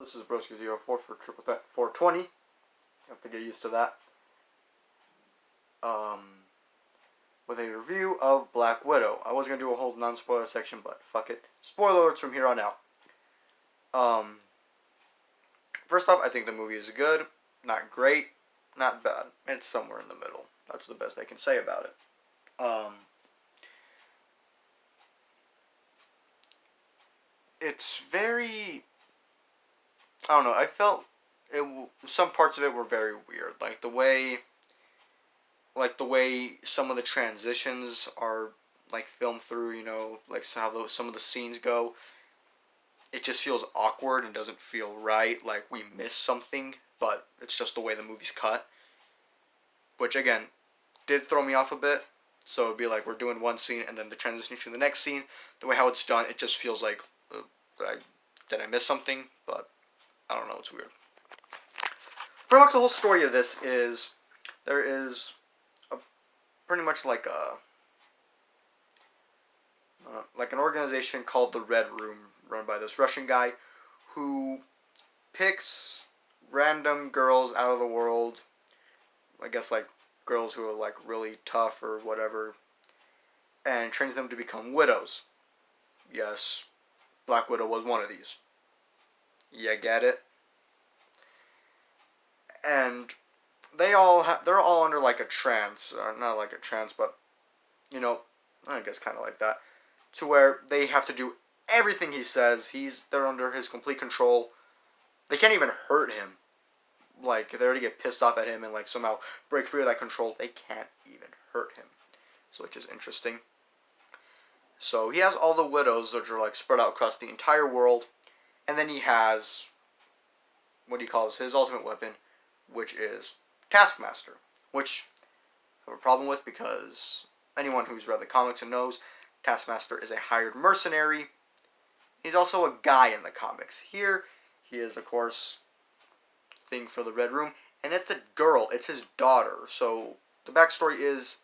This is Broski04 for Triple Threat 420. You have to get used to that. With a review of Black Widow. I was going to do a whole non-spoiler section, but fuck it. Spoiler alerts from here on out. First off, I think the movie is good. Not great. Not bad. It's somewhere in the middle. That's the best I can say about it. It's very... I don't know. I felt some parts of it were very weird. Like the way some of the transitions are like filmed through, like how some of the scenes go. It just feels awkward and doesn't feel right. Like we missed something, but it's just the way the movie's cut. Which again, did throw me off a bit. So it'd be like we're doing one scene and then the transition to the next scene. The way how it's done, it just feels like did I miss something? But I don't know. It's weird. Pretty much the whole story of this is there is pretty much like an organization called the Red Room, run by this Russian guy, who picks random girls out of the world. I guess like girls who are like really tough or whatever, and trains them to become widows. Yes, Black Widow was one of these. You get it? And they're all under like a trance, or not like a trance, but I guess kind of like that, to where they have to do everything he says. They're under his complete control. They can't even hurt him. Like if they already get pissed off at him and like somehow break free of that control, they can't even hurt him. So which is interesting. So he has all the widows that are like spread out across the entire world, and then he has what he calls his ultimate weapon, which is Taskmaster, which I have a problem with because anyone who's read the comics and knows Taskmaster is a hired mercenary. He's also a guy in the comics. Here, he is, of course, thing for the Red Room, and it's a girl. It's his daughter. So the backstory is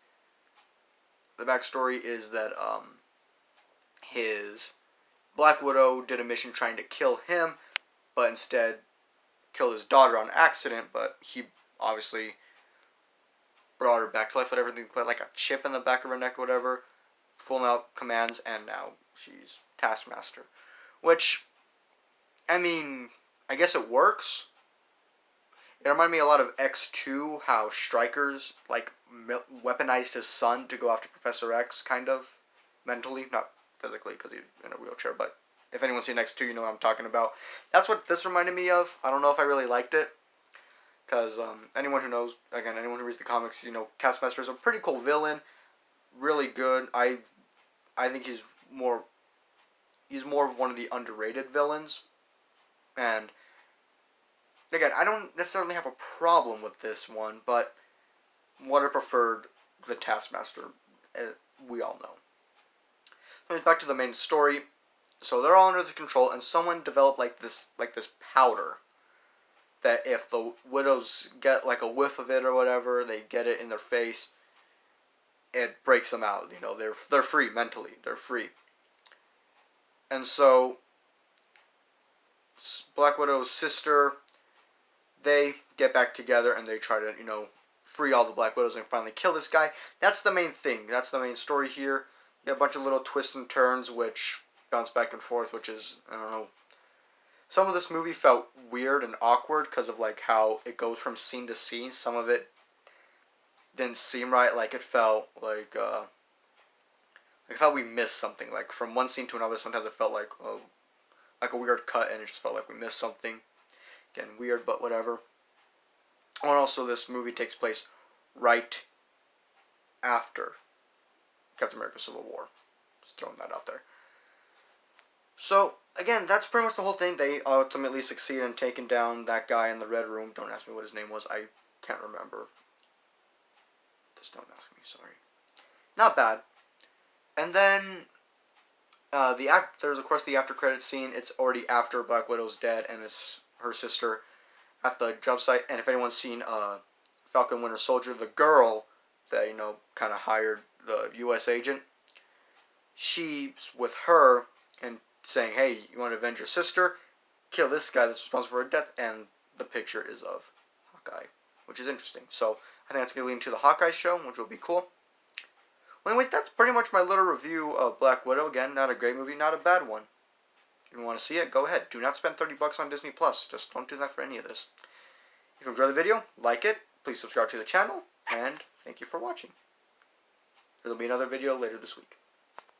that his Black Widow did a mission trying to kill him, but instead killed his daughter on accident. But he obviously brought her back to life with everything, like a chip in the back of her neck or whatever, pulling out commands, and now she's Taskmaster. Which, I mean, I guess it works. It reminded me a lot of X2, how Strikers, like, weaponized his son to go after Professor X, kind of, mentally, not physically, because he's in a wheelchair, but if anyone's seen X2, you know what I'm talking about. That's what this reminded me of. I don't know if I really liked it, because anyone who knows, again, anyone who reads the comics, Taskmaster is a pretty cool villain, really good. I think he's more of one of the underrated villains, and again, I don't necessarily have a problem with this one, but would have preferred the Taskmaster. We all know. So back to the main story. So they're all under the control, and someone developed like this powder that if the widows get like a whiff of it or whatever, they get it in their face, it breaks them out. They're free mentally. They're free. And so Black Widow's sister, they get back together and they try to, free all the Black Widows and finally kill this guy. That's the main thing. That's the main story here. You have a bunch of little twists and turns which bounce back and forth, which is, I don't know. Some of this movie felt weird and awkward because of like how it goes from scene to scene. Some of it didn't seem right. Like it felt like we missed something. Like from one scene to another, sometimes it felt like a weird cut, and it just felt like we missed something. Again, weird, but whatever. And also, this movie takes place right after Captain America: Civil War. Just throwing that out there. So, again, that's pretty much the whole thing. They ultimately succeed in taking down that guy in the Red Room. Don't ask me what his name was. I can't remember. Just don't ask me, sorry. Not bad. And then, there's, of course, the after credits scene. It's already after Black Widow's dead, and it's her sister at the job site. And if anyone's seen Falcon Winter Soldier, the girl that, kind of hired the U.S. agent, she's with her and saying, hey, you want to avenge your sister? kill this guy that's responsible for her death, and the picture is of Hawkeye, which is interesting. So I think that's going to lead into the Hawkeye show, which will be cool. Well, anyways, that's pretty much my little review of Black Widow. Again, not a great movie, not a bad one. If you want to see it, go ahead. Do not spend $30 on Disney Plus. Just don't do that for any of this. If you enjoyed the video, like it. Please subscribe to the channel, and thank you for watching. There will be another video later this week.